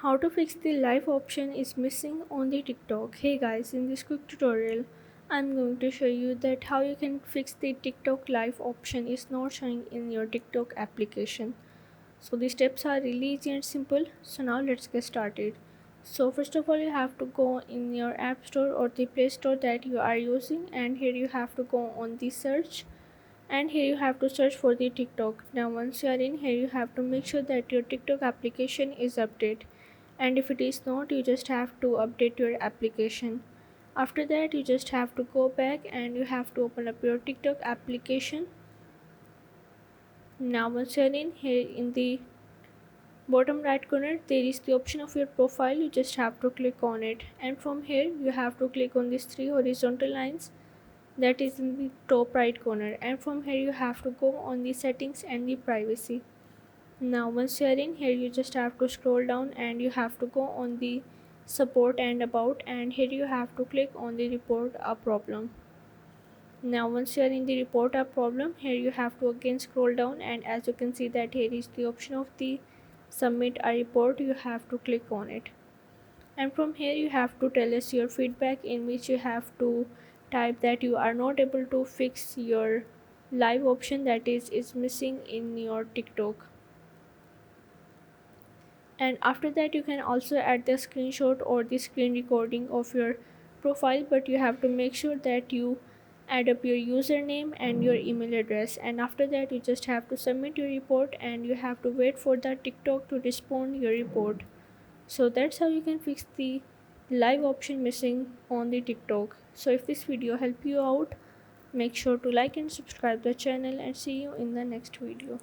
How to fix the live option is missing on the TikTok. Hey guys, in this quick tutorial, I'm going to show you that how you can fix the TikTok live option is not showing in your TikTok application. So the steps are really easy and simple. So now let's get started. So first of all, you have to go in your app store or the play store that you are using, and here you have to go on the search, and here you have to search for the TikTok. Now once you are in here, you have to make sure that your TikTok application is updated, and if it is not, you just have to update your application. After that, you just have to go back and you have to open up your TikTok application. Now once you are in here, in the bottom right corner there is the option of your profile. You just have to click on it, and from here you have to click on these three horizontal lines that is in the top right corner, and from here you have to go on the settings and the privacy. Now once you are in here, you just have to scroll down and you have to go on the support and about, and here you have to click on the report a problem. Now once you are in the report a problem, here you have to again scroll down, and as you can see that here is the option of the submit a report. You have to click on it, and from here you have to tell us your feedback, in which you have to type that you are not able to fix your live option that is missing in your TikTok. And after that, you can also add the screenshot or the screen recording of your profile, but you have to make sure that you add up your username and your email address. And after that, you just have to submit your report, and you have to wait for the TikTok to respond your report. So that's how you can fix the live option missing on the TikTok. So if this video helped you out, make sure to like and subscribe the channel, and see you in the next video.